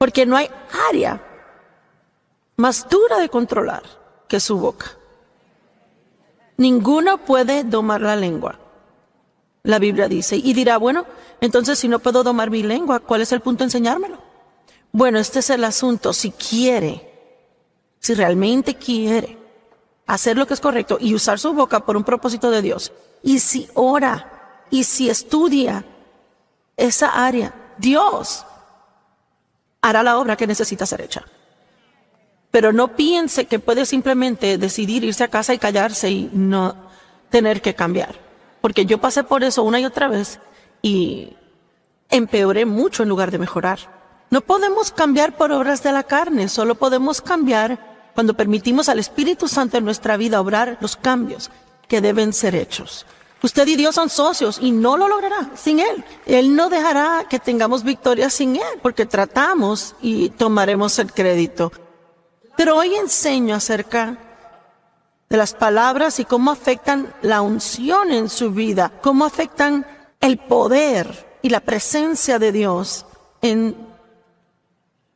Porque no hay área más dura de controlar que su boca. Ninguno puede domar la lengua, la Biblia dice. Y dirá, bueno, entonces si no puedo domar mi lengua, ¿cuál es el punto de enseñármelo? Bueno, este es el asunto. Si realmente quiere hacer lo que es correcto y usar su boca por un propósito de Dios, y si ora y si estudia esa área, Dios hará la obra que necesita ser hecha. Pero no piense que puede simplemente decidir irse a casa y callarse y no tener que cambiar. Porque yo pasé por eso una y otra vez y empeoré mucho en lugar de mejorar. No podemos cambiar por obras de la carne, solo podemos cambiar cuando permitimos al Espíritu Santo en nuestra vida obrar los cambios que deben ser hechos. Usted y Dios son socios y no lo logrará sin Él. Él no dejará que tengamos victoria sin Él, porque tratamos y tomaremos el crédito. Pero hoy enseño acerca de las palabras y cómo afectan la unción en su vida, cómo afectan el poder y la presencia de Dios en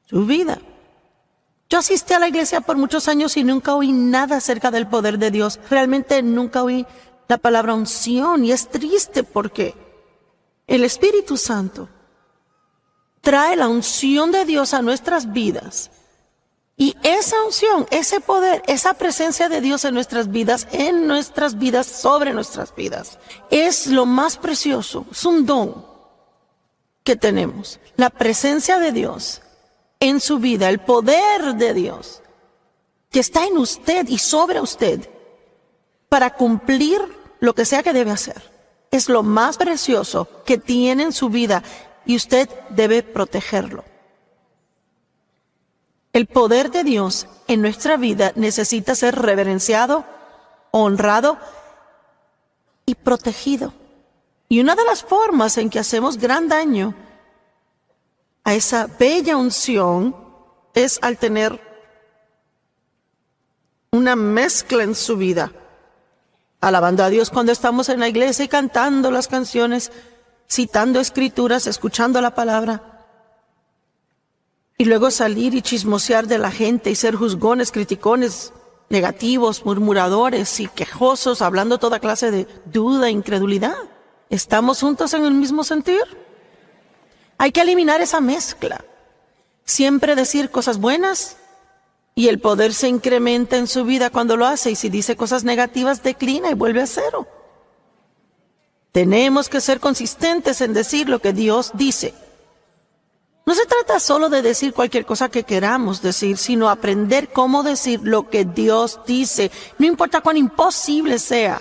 su vida. Yo asistí a la iglesia por muchos años y nunca oí nada acerca del poder de Dios. Realmente nunca oí la palabra unción, y es triste porque el Espíritu Santo trae la unción de Dios a nuestras vidas. Y esa unción, ese poder, esa presencia de Dios en nuestras vidas, sobre nuestras vidas, es lo más precioso, es un don que tenemos. La presencia de Dios en su vida, el poder de Dios que está en usted y sobre usted para cumplir lo que sea que debe hacer. Es lo más precioso que tiene en su vida y usted debe protegerlo. El poder de Dios en nuestra vida necesita ser reverenciado, honrado y protegido. Y una de las formas en que hacemos gran daño a esa bella unción es al tener una mezcla en su vida. Alabando a Dios cuando estamos en la iglesia y cantando las canciones, citando escrituras, escuchando la palabra. Y luego salir y chismosear de la gente y ser juzgones, criticones, negativos, murmuradores y quejosos, hablando toda clase de duda e incredulidad. ¿Estamos juntos en el mismo sentir? Hay que eliminar esa mezcla. Siempre decir cosas buenas y el poder se incrementa en su vida cuando lo hace, y si dice cosas negativas declina y vuelve a cero. Tenemos que ser consistentes en decir lo que Dios dice. No se trata solo de decir cualquier cosa que queramos decir, sino aprender cómo decir lo que Dios dice, no importa cuán imposible sea.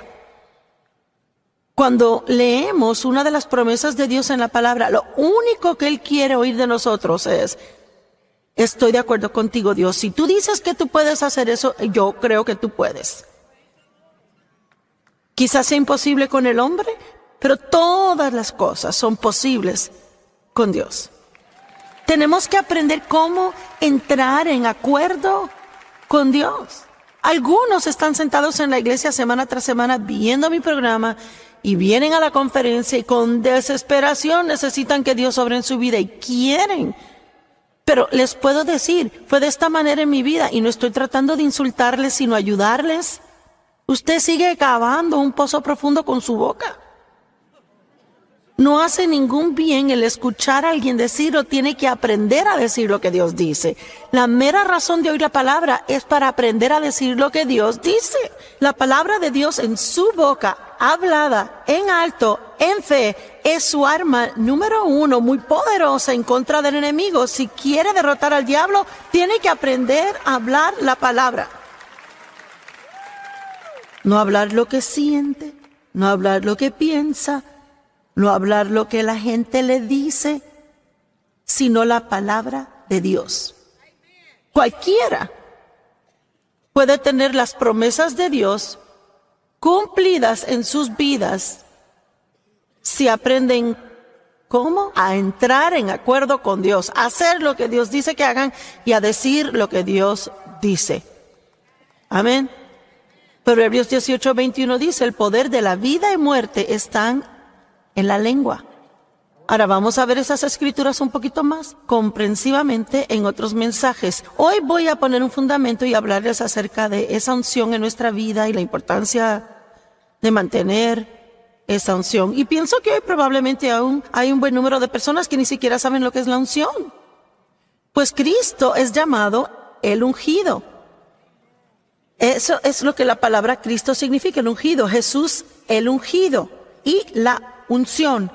Cuando leemos una de las promesas de Dios en la palabra, lo único que Él quiere oír de nosotros es: estoy de acuerdo contigo, Dios. Si tú dices que tú puedes hacer eso, yo creo que tú puedes. Quizás sea imposible con el hombre, pero todas las cosas son posibles con Dios. Tenemos que aprender cómo entrar en acuerdo con Dios. Algunos están sentados en la iglesia semana tras semana viendo mi programa y vienen a la conferencia y con desesperación necesitan que Dios obre en su vida y quieren. Pero les puedo decir, fue de esta manera en mi vida y no estoy tratando de insultarles, sino ayudarles. Usted sigue cavando un pozo profundo con su boca. No hace ningún bien el escuchar a alguien decirlo, tiene que aprender a decir lo que Dios dice. La mera razón de oír la palabra es para aprender a decir lo que Dios dice. La palabra de Dios en su boca, hablada en alto, en fe, es su arma número 1, muy poderosa en contra del enemigo. Si quiere derrotar al diablo, tiene que aprender a hablar la palabra. No hablar lo que siente, no hablar lo que piensa, no hablar lo que la gente le dice, sino la palabra de Dios. Cualquiera puede tener las promesas de Dios cumplidas en sus vidas si aprenden cómo a entrar en acuerdo con Dios, a hacer lo que Dios dice que hagan y a decir lo que Dios dice. Amén. Proverbios 18:21 dice: el poder de la vida y muerte están en la lengua. Ahora vamos a ver esas escrituras un poquito más comprensivamente en otros mensajes. Hoy voy a poner un fundamento y hablarles acerca de esa unción en nuestra vida y la importancia de mantener esa unción. Y pienso que hoy probablemente aún hay un buen número de personas que ni siquiera saben lo que es la unción. Pues Cristo es llamado el ungido. Eso es lo que la palabra Cristo significa, el ungido. Jesús, el ungido. Y la unción,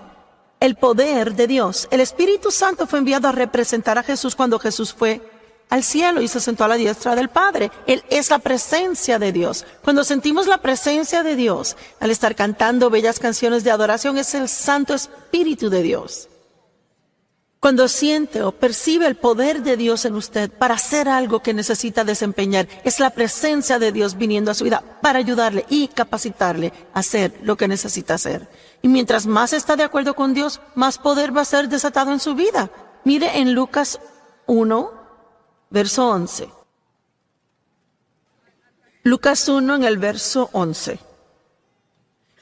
el poder de Dios. El Espíritu Santo fue enviado a representar a Jesús cuando Jesús fue al cielo y se sentó a la diestra del Padre. Él es la presencia de Dios. Cuando sentimos la presencia de Dios, al estar cantando bellas canciones de adoración, es el Santo Espíritu de Dios. Cuando siente o percibe el poder de Dios en usted para hacer algo que necesita desempeñar, es la presencia de Dios viniendo a su vida para ayudarle y capacitarle a hacer lo que necesita hacer. Y mientras más está de acuerdo con Dios, más poder va a ser desatado en su vida. Mire en Lucas 1, verso 11. Lucas 1 en el verso 11.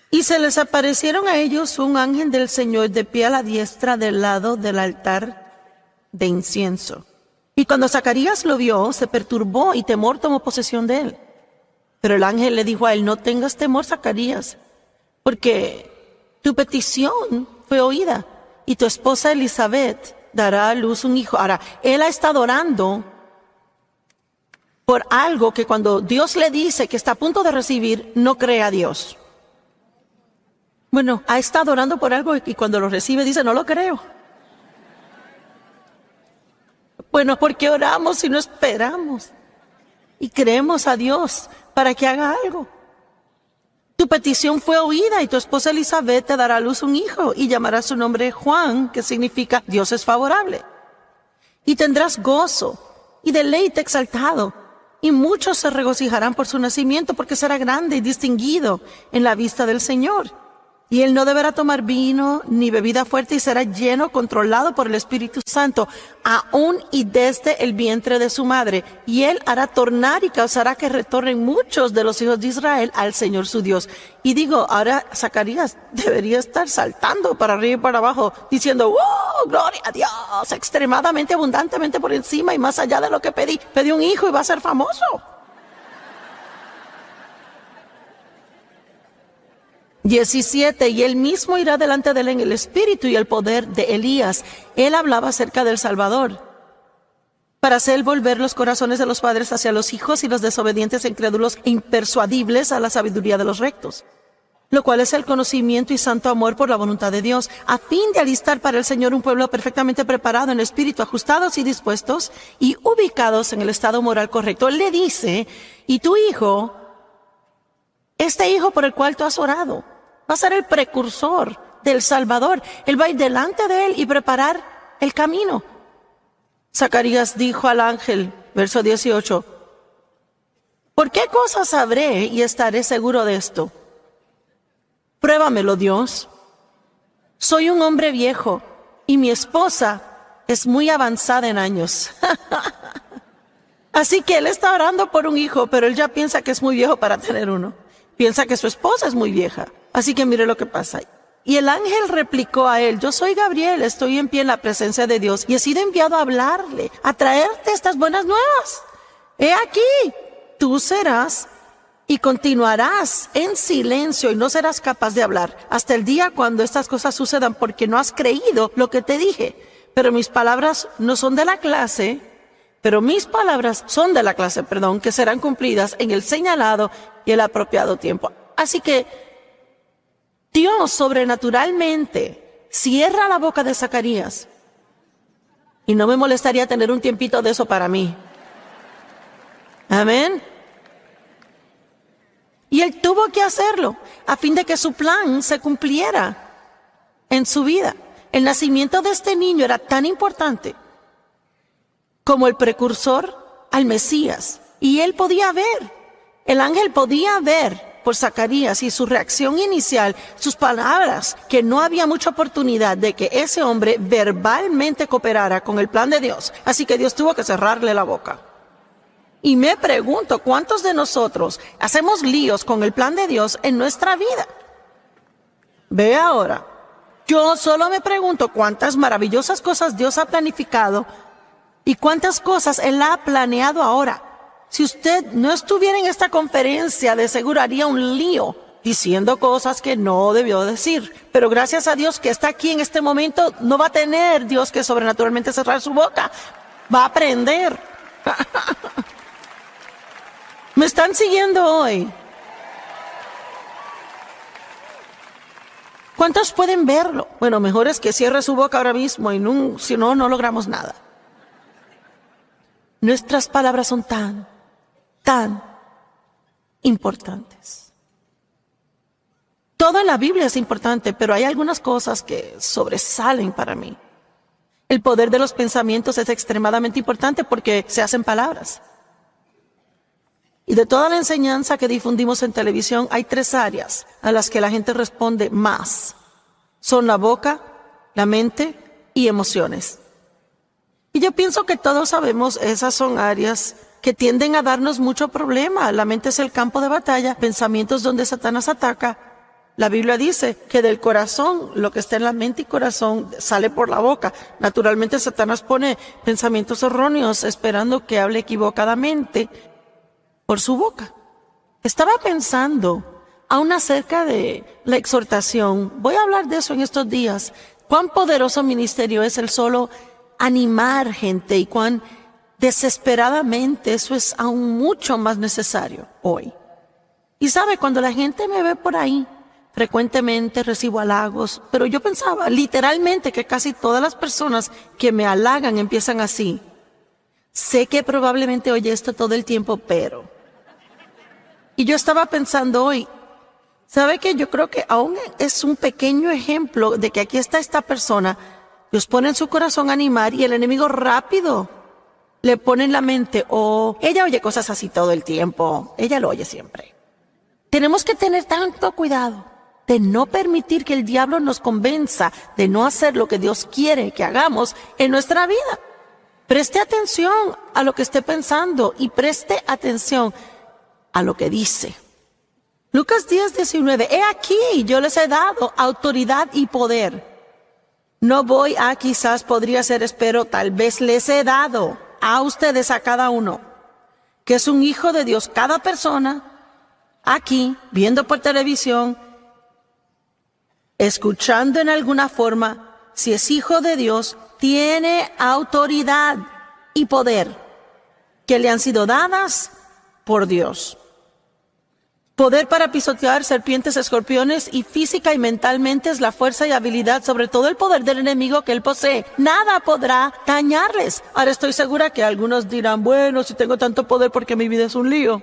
Y se les aparecieron a ellos un ángel del Señor de pie a la diestra del lado del altar de incienso. Y cuando Zacarías lo vio, se perturbó y temor tomó posesión de él. Pero el ángel le dijo a él: no tengas temor, Zacarías, porque tu petición fue oída y tu esposa Elizabeth dará a luz un hijo. Ahora, él ha estado orando por algo que cuando Dios le dice que está a punto de recibir, no cree a Dios. Bueno, ha estado orando por algo y cuando lo recibe dice: no lo creo. Bueno, ¿por qué oramos si no esperamos? Y creemos a Dios para que haga algo. Tu petición fue oída y tu esposa Elizabeth te dará a luz un hijo y llamará su nombre Juan, que significa Dios es favorable. Y tendrás gozo y deleite exaltado, y muchos se regocijarán por su nacimiento, porque será grande y distinguido en la vista del Señor. Y él no deberá tomar vino ni bebida fuerte y será lleno, controlado por el Espíritu Santo, aún y desde el vientre de su madre. Y él hará tornar y causará que retornen muchos de los hijos de Israel al Señor su Dios. Y digo, ahora Zacarías debería estar saltando para arriba y para abajo, diciendo: ¡oh, gloria a Dios! Extremadamente, abundantemente por encima y más allá de lo que pedí. Pedí un hijo y va a ser famoso. 17, y él mismo irá delante de él en el espíritu y el poder de Elías. Él hablaba acerca del Salvador, para hacer volver los corazones de los padres hacia los hijos y los desobedientes e incrédulos e impersuadibles a la sabiduría de los rectos, lo cual es el conocimiento y santo amor por la voluntad de Dios, a fin de alistar para el Señor un pueblo perfectamente preparado en espíritu, ajustados y dispuestos y ubicados en el estado moral correcto. Él le dice: y tu hijo, este hijo por el cual tú has orado, va a ser el precursor del Salvador. Él va a ir delante de él y preparar el camino. Zacarías dijo al ángel, verso 18: ¿por qué cosas sabré y estaré seguro de esto? Pruébamelo, Dios. Soy un hombre viejo y mi esposa es muy avanzada en años. Así que él está orando por un hijo, pero él ya piensa que es muy viejo para tener uno. Piensa que su esposa es muy vieja. Así que mire lo que pasa. Y el ángel replicó a él: yo soy Gabriel, estoy en pie en la presencia de Dios y he sido enviado a hablarle, a traerte estas buenas nuevas. He aquí, tú serás y continuarás en silencio y no serás capaz de hablar hasta el día cuando estas cosas sucedan, porque no has creído lo que te dije. Pero mis palabras son de la clase, que serán cumplidas en el señalado y el apropiado tiempo. Así que Dios sobrenaturalmente cierra la boca de Zacarías. Y no me molestaría tener un tiempito de eso para mí. Amén. Y él tuvo que hacerlo a fin de que su plan se cumpliera en su vida. El nacimiento de este niño era tan importante como el precursor al Mesías. Y él podía ver, el ángel podía ver por Zacarías y su reacción inicial, sus palabras, que no había mucha oportunidad de que ese hombre verbalmente cooperara con el plan de Dios. Así que Dios tuvo que cerrarle la boca. Y me pregunto, ¿cuántos de nosotros hacemos líos con el plan de Dios en nuestra vida? Ve ahora, Yo solo me pregunto cuántas maravillosas cosas Dios ha planificado y cuántas cosas Él ha planeado ahora. Si usted no estuviera en esta conferencia, de seguro haría un lío diciendo cosas que no debió decir. Pero gracias a Dios que está aquí en este momento, no va a tener Dios que sobrenaturalmente cerrar su boca. Va a aprender. ¿Me están siguiendo hoy? ¿Cuántos pueden verlo? Bueno, mejor es que cierre su boca ahora mismo y si no, no logramos nada. Nuestras palabras son tan importantes. Todo en la Biblia es importante, pero hay algunas cosas que sobresalen para mí. El poder de los pensamientos es extremadamente importante porque se hacen palabras. Y de toda la enseñanza que difundimos en televisión, hay 3 áreas a las que la gente responde más. Son la boca, la mente y emociones. Y yo pienso que todos sabemos, esas son áreas que tienden a darnos mucho problema. La mente es el campo de batalla, pensamientos donde Satanás ataca. La Biblia dice que del corazón, lo que está en la mente y corazón, sale por la boca. Naturalmente Satanás pone pensamientos erróneos esperando que hable equivocadamente por su boca. Estaba pensando aún acerca de la exhortación. Voy a hablar de eso en estos días. Cuán poderoso ministerio es el solo animar gente y cuán desesperadamente eso es aún mucho más necesario hoy. Y sabe, cuando la gente me ve por ahí, frecuentemente recibo halagos, pero yo pensaba literalmente que casi todas las personas que me halagan empiezan así. Sé que probablemente oye esto todo el tiempo, pero... Y yo estaba pensando hoy, ¿sabe qué? Yo creo que aún es un pequeño ejemplo de que aquí está esta persona, Dios pone en su corazón animar y el enemigo rápido le pone en la mente, ella oye cosas así todo el tiempo, ella lo oye siempre. Tenemos que tener tanto cuidado de no permitir que el diablo nos convenza de no hacer lo que Dios quiere que hagamos en nuestra vida. Preste atención a lo que esté pensando y preste atención a lo que dice. Lucas 10:19, he aquí, yo les he dado autoridad y poder. No voy a quizás, podría ser, espero, tal vez les he dado a ustedes, a cada uno, que es un hijo de Dios, cada persona, aquí, viendo por televisión, escuchando en alguna forma, si es hijo de Dios, tiene autoridad y poder que le han sido dadas por Dios. Poder para pisotear serpientes, escorpiones, y física y mentalmente es la fuerza y habilidad, sobre todo el poder del enemigo que él posee. Nada podrá dañarles. Ahora estoy segura que algunos dirán, bueno, si tengo tanto poder, porque mi vida es un lío.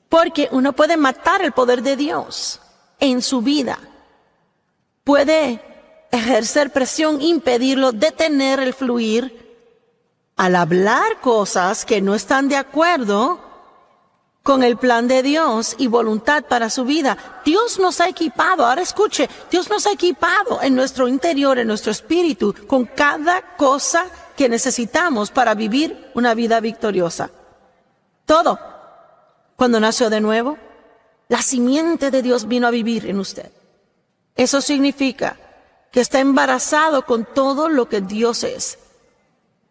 Porque uno puede matar el poder de Dios en su vida. Puede ejercer presión, impedirlo, detener el fluir, al hablar cosas que no están de acuerdo con el plan de Dios y voluntad para su vida. Dios nos ha equipado, ahora escuche, Dios nos ha equipado en nuestro interior, en nuestro espíritu, con cada cosa que necesitamos para vivir una vida victoriosa. Todo. Cuando nació de nuevo, la simiente de Dios vino a vivir en usted. Eso significa que está embarazado con todo lo que Dios es.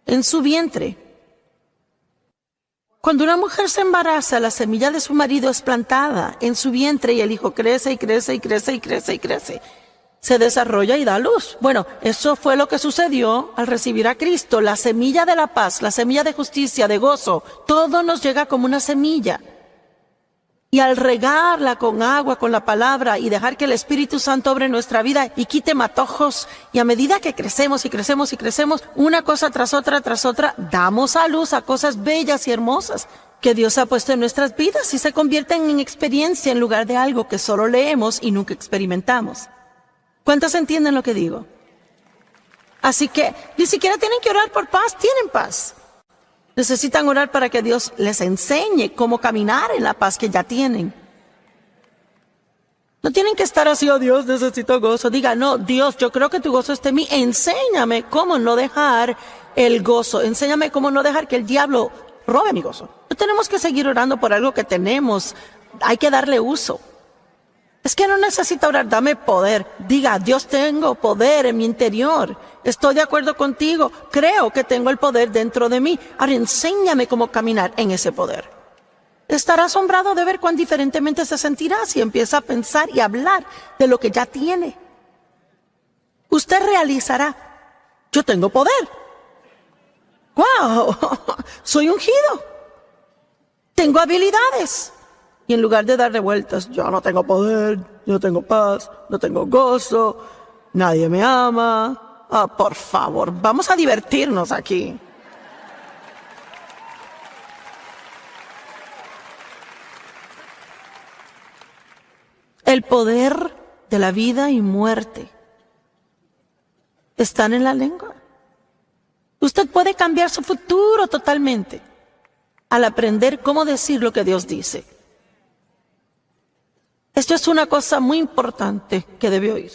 En su vientre. Cuando una mujer se embaraza, la semilla de su marido es plantada en su vientre y el hijo crece y crece y crece y crece y crece. Se desarrolla y da luz. Bueno, eso fue lo que sucedió al recibir a Cristo. La semilla de la paz, la semilla de justicia, de gozo, todo nos llega como una semilla. Y al regarla con agua, con la palabra y dejar que el Espíritu Santo obre en nuestra vida y quite matojos, y a medida que crecemos y crecemos y crecemos, una cosa tras otra, damos a luz a cosas bellas y hermosas que Dios ha puesto en nuestras vidas y se convierten en experiencia en lugar de algo que solo leemos y nunca experimentamos. ¿Cuántos entienden lo que digo? Así que ni siquiera tienen que orar por paz, tienen paz. Necesitan orar para que Dios les enseñe cómo caminar en la paz que ya tienen. No tienen que estar así, oh Dios, necesito gozo. Diga, no, Dios, yo creo que tu gozo esté en mí. Enséñame cómo no dejar el gozo. Enséñame cómo no dejar que el diablo robe mi gozo. No tenemos que seguir orando por algo que tenemos. Hay que darle uso. Es que no necesita orar, dame poder. Diga, Dios, tengo poder en mi interior. Estoy de acuerdo contigo. Creo que tengo el poder dentro de mí. Ahora enséñame cómo caminar en ese poder. Estará asombrado de ver cuán diferentemente se sentirá si empieza a pensar y hablar de lo que ya tiene. Usted realizará, yo tengo poder. ¡Wow! Soy ungido. Tengo habilidades. Y en lugar de darle vueltas, yo no tengo poder, yo no tengo paz, no tengo gozo, nadie me ama. Ah, por favor, vamos a divertirnos aquí. El poder de la vida y muerte están en la lengua. Usted puede cambiar su futuro totalmente al aprender cómo decir lo que Dios dice. Esto es una cosa muy importante que debe oír.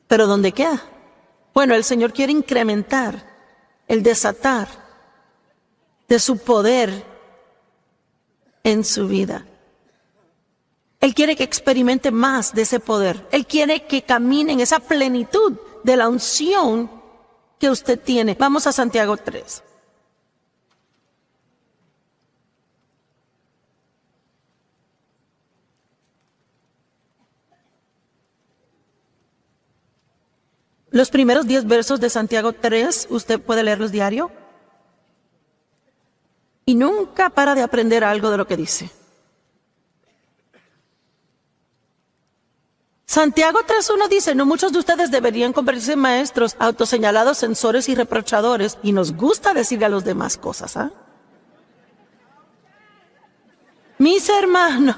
¿Pero dónde queda? Bueno, el Señor quiere incrementar el desatar de su poder en su vida. Él quiere que experimente más de ese poder. Él quiere que camine en esa plenitud de la unción que usted tiene. Vamos a Santiago 3. Los primeros 10 versos de Santiago 3, usted puede leerlos diario. Y nunca para de aprender algo de lo que dice. Santiago 3.1 dice, no muchos de ustedes deberían convertirse en maestros, autoseñalados, censores y reprochadores. Y nos gusta decirle a los demás cosas, ¿ah? Mis hermanos,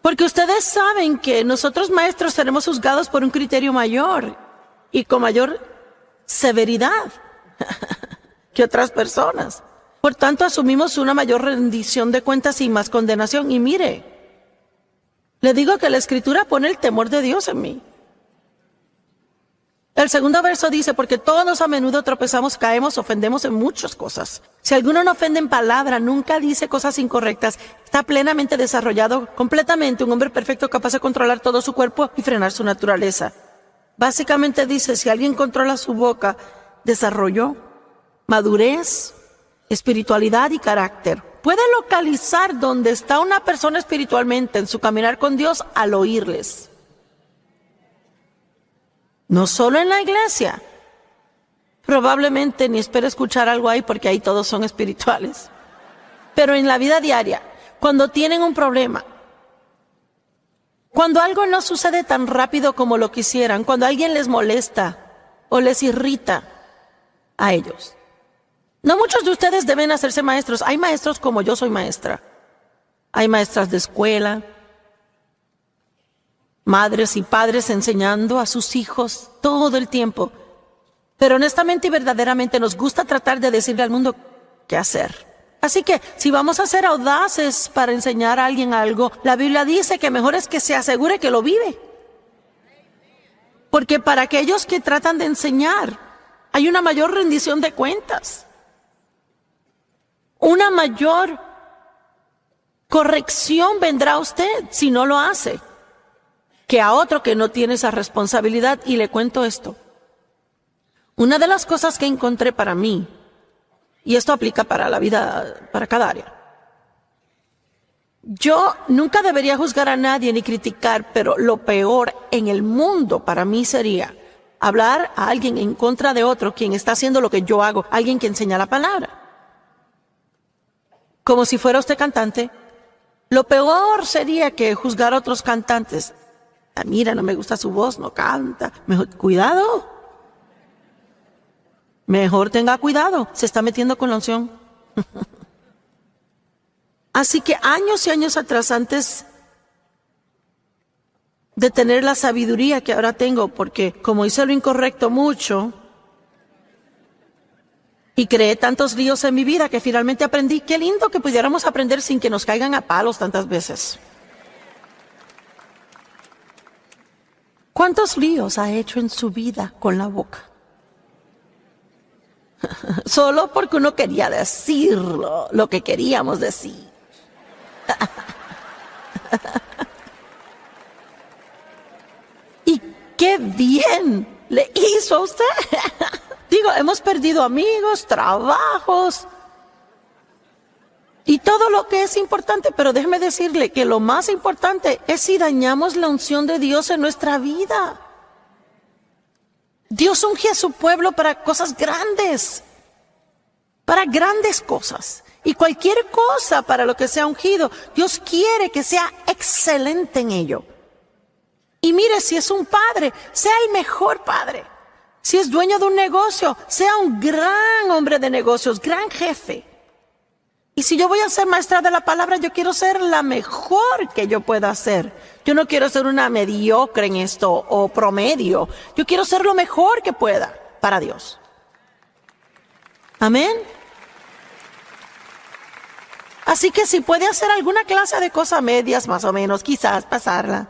porque ustedes saben que nosotros maestros seremos juzgados por un criterio mayor y con mayor severidad que otras personas. Por tanto, asumimos una mayor rendición de cuentas y más condenación. Y mire, le digo que la Escritura pone el temor de Dios en mí. El segundo verso dice, porque todos a menudo tropezamos, caemos, ofendemos en muchas cosas. Si alguno no ofende en palabra, nunca dice cosas incorrectas, está plenamente desarrollado, completamente un hombre perfecto capaz de controlar todo su cuerpo y frenar su naturaleza. Básicamente dice, si alguien controla su boca, desarrolló madurez, espiritualidad y carácter. Puede localizar dónde está una persona espiritualmente en su caminar con Dios al oírles. No solo en la iglesia. Probablemente ni espere escuchar algo ahí porque ahí todos son espirituales. Pero en la vida diaria, cuando tienen un problema, cuando algo no sucede tan rápido como lo quisieran, cuando alguien les molesta o les irrita a ellos. No muchos de ustedes deben hacerse maestros. Hay maestros como yo soy maestra. Hay maestras de escuela, madres y padres enseñando a sus hijos todo el tiempo. Pero honestamente y verdaderamente nos gusta tratar de decirle al mundo qué hacer. Así que si vamos a ser audaces para enseñar a alguien algo, la Biblia dice que mejor es que se asegure que lo vive. Porque para aquellos que tratan de enseñar, hay una mayor rendición de cuentas. Una mayor corrección vendrá a usted si no lo hace, que a otro que no tiene esa responsabilidad. Y le cuento esto. Una de las cosas que encontré para mí, y esto aplica para la vida, para cada área. Yo nunca debería juzgar a nadie ni criticar, pero lo peor en el mundo para mí sería hablar a alguien en contra de otro, quien está haciendo lo que yo hago, alguien que enseña la palabra. Como si fuera usted cantante. Lo peor sería que juzgar a otros cantantes. Ah, mira, no me gusta su voz, no canta. Mejor, cuidado. Mejor tenga cuidado, se está metiendo con la unción. Así que años y años atrás, antes de tener la sabiduría que ahora tengo, porque como hice lo incorrecto mucho, y creé tantos líos en mi vida que finalmente aprendí, qué lindo que pudiéramos aprender sin que nos caigan a palos tantas veces. ¿Cuántos líos ha hecho en su vida con la boca? Solo porque uno quería decirlo, lo que queríamos decir. Y qué bien le hizo a usted. Digo, hemos perdido amigos, trabajos y todo lo que es importante, pero déjeme decirle que lo más importante es si dañamos la unción de Dios en nuestra vida. Dios unge a su pueblo para cosas grandes, para grandes cosas. Y cualquier cosa para lo que sea ungido, Dios quiere que sea excelente en ello. Y mire, si es un padre, sea el mejor padre. Si es dueño de un negocio, sea un gran hombre de negocios, gran jefe. Y si yo voy a ser maestra de la palabra, yo quiero ser la mejor que yo pueda ser. Yo no quiero ser una mediocre en esto o promedio. Yo quiero ser lo mejor que pueda para Dios. Amén. Así que si puede hacer alguna clase de cosas medias, más o menos, quizás pasarla.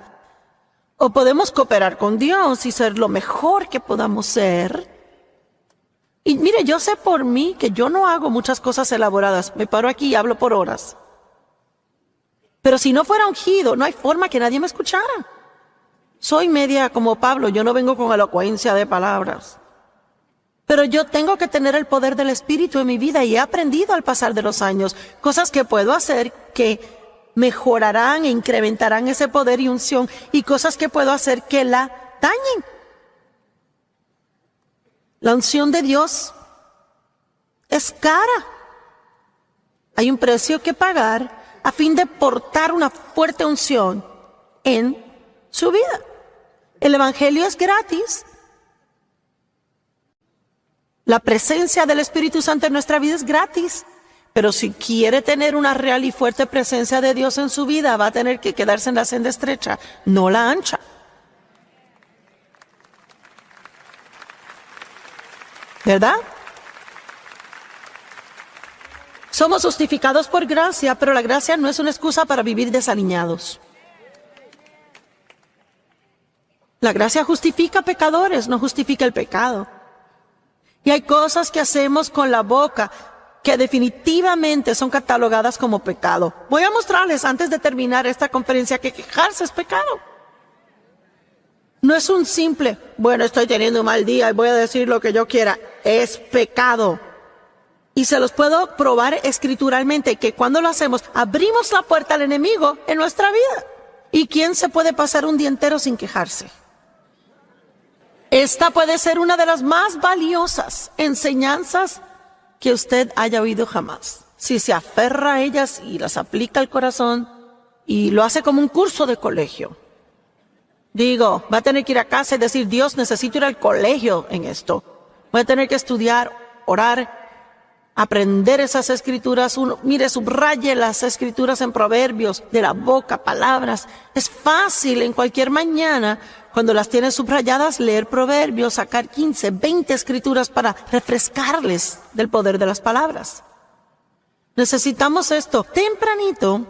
O podemos cooperar con Dios y ser lo mejor que podamos ser. Y mire, yo sé por mí que yo no hago muchas cosas elaboradas. Me paro aquí y hablo por horas. Pero si no fuera ungido, no hay forma que nadie me escuchara. Soy media como Pablo, yo no vengo con elocuencia de palabras. Pero yo tengo que tener el poder del Espíritu en mi vida y he aprendido al pasar de los años cosas que puedo hacer que mejorarán e incrementarán ese poder y unción, y cosas que puedo hacer que la dañen. La unción de Dios es cara. Hay un precio que pagar a fin de portar una fuerte unción en su vida. El Evangelio es gratis. La presencia del Espíritu Santo en nuestra vida es gratis. Pero si quiere tener una real y fuerte presencia de Dios en su vida, va a tener que quedarse en la senda estrecha, no la ancha. ¿Verdad? Somos justificados por gracia, pero la gracia no es una excusa para vivir desaliñados. La gracia justifica pecadores, no justifica el pecado. Y hay cosas que hacemos con la boca que definitivamente son catalogadas como pecado. Voy a mostrarles antes de terminar esta conferencia que quejarse es pecado. No es un simple, bueno, estoy teniendo un mal día y voy a decir lo que yo quiera. Es pecado. Y se los puedo probar escrituralmente que cuando lo hacemos, abrimos la puerta al enemigo en nuestra vida. ¿Y quién se puede pasar un día entero sin quejarse? Esta puede ser una de las más valiosas enseñanzas que usted haya oído jamás. Si se aferra a ellas y las aplica al corazón y lo hace como un curso de colegio. Digo, va a tener que ir a casa y decir, Dios, necesito ir al colegio en esto. Voy a tener que estudiar, orar, aprender esas escrituras. Mire, subraye las escrituras en Proverbios, de la boca, palabras. Es fácil en cualquier mañana, cuando las tiene subrayadas, leer Proverbios, sacar 15, 20 escrituras para refrescarles del poder de las palabras. Necesitamos esto. Tempranito,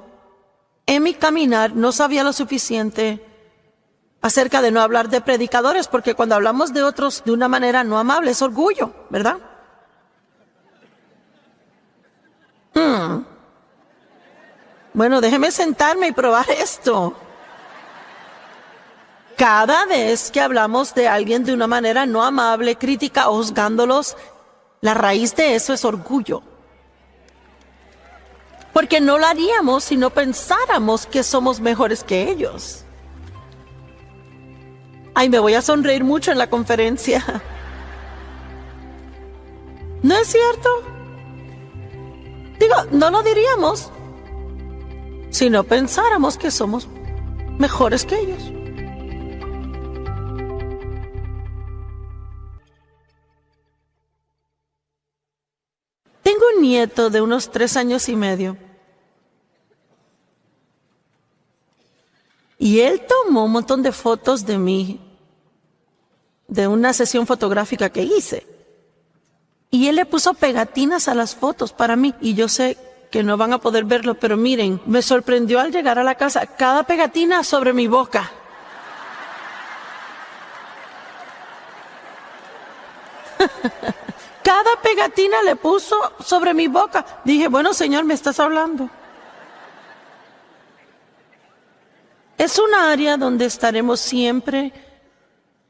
en mi caminar, no sabía lo suficiente acerca de no hablar de predicadores, porque cuando hablamos de otros de una manera no amable es orgullo, ¿verdad? Bueno, déjeme sentarme y probar esto. Cada vez que hablamos de alguien de una manera no amable, crítica o juzgándolos, la raíz de eso es orgullo. Porque no lo haríamos si no pensáramos que somos mejores que ellos. Ay, me voy a sonreír mucho en la conferencia. ¿No es cierto? Digo, no lo diríamos si no pensáramos que somos mejores que ellos. Tengo un nieto de unos 3 años y medio. Y él tomó un montón de fotos de mí, de una sesión fotográfica que hice. Y él le puso pegatinas a las fotos para mí. Y yo sé que no van a poder verlo, pero miren, me sorprendió al llegar a la casa, cada pegatina sobre mi boca. Cada pegatina le puso sobre mi boca. Dije, bueno, Señor, me estás hablando. Es un área donde estaremos siempre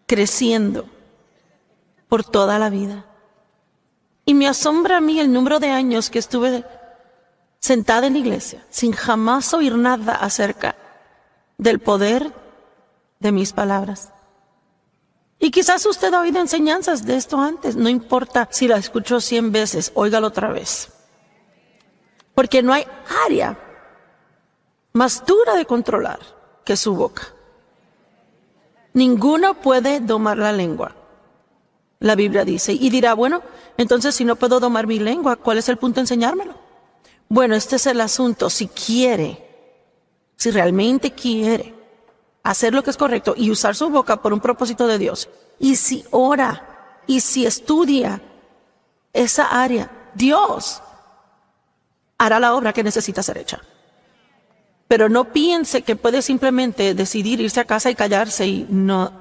creciendo por toda la vida. Y me asombra a mí el número de años que estuve sentada en la iglesia sin jamás oír nada acerca del poder de mis palabras. Y quizás usted ha oído enseñanzas de esto antes. No importa si la escuchó 100 veces, óigalo otra vez. Porque no hay área más dura de controlar que su boca. Ninguno puede domar la lengua, la Biblia dice. Y dirá, bueno, entonces si no puedo domar mi lengua, ¿cuál es el punto de enseñármelo? Bueno, este es el asunto. Si realmente quiere hacer lo que es correcto y usar su boca por un propósito de Dios, y si ora y si estudia esa área, Dios hará la obra que necesita ser hecha. Pero no piense que puede simplemente decidir irse a casa y callarse y no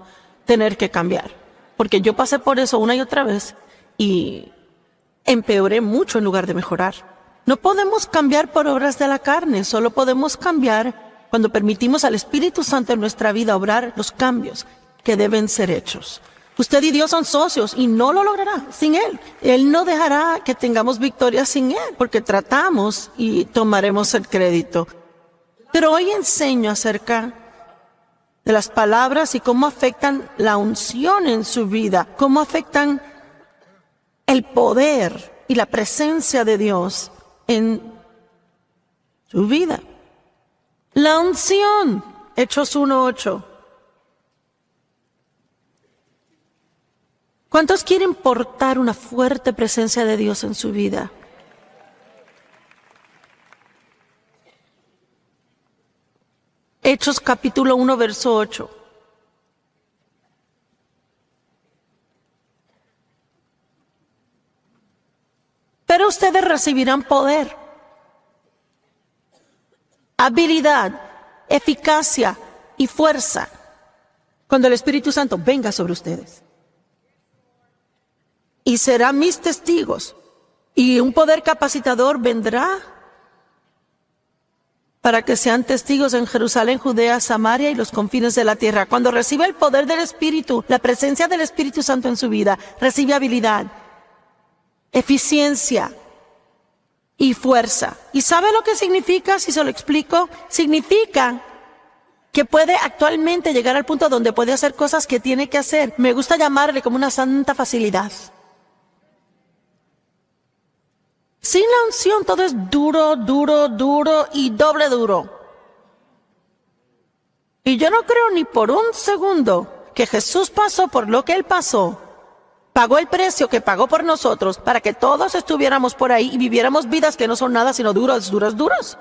tener que cambiar. Porque yo pasé por eso una y otra vez y empeoré mucho en lugar de mejorar. No podemos cambiar por obras de la carne, solo podemos cambiar cuando permitimos al Espíritu Santo en nuestra vida obrar los cambios que deben ser hechos. Usted y Dios son socios y no lo logrará sin Él. Él no dejará que tengamos victoria sin Él, porque tratamos y tomaremos el crédito. Pero hoy enseño acerca de las palabras y cómo afectan la unción en su vida, cómo afectan el poder y la presencia de Dios en su vida. La unción, Hechos 1:8. ¿Cuántos quieren portar una fuerte presencia de Dios en su vida? Hechos capítulo 1, verso 8. Pero ustedes recibirán poder, habilidad, eficacia y fuerza cuando el Espíritu Santo venga sobre ustedes. Y serán mis testigos. Y un poder capacitador vendrá para que sean testigos en Jerusalén, Judea, Samaria y los confines de la tierra. Cuando recibe el poder del Espíritu, la presencia del Espíritu Santo en su vida, recibe habilidad, eficiencia y fuerza. ¿Y sabe lo que significa? Si se lo explico, significa que puede actualmente llegar al punto donde puede hacer cosas que tiene que hacer. Me gusta llamarle como una santa facilidad. Sin la unción todo es duro, duro, duro y doble duro. Y yo no creo ni por un segundo que Jesús pasó por lo que Él pasó, pagó el precio que pagó por nosotros para que todos estuviéramos por ahí y viviéramos vidas que no son nada sino duras, duras, duras.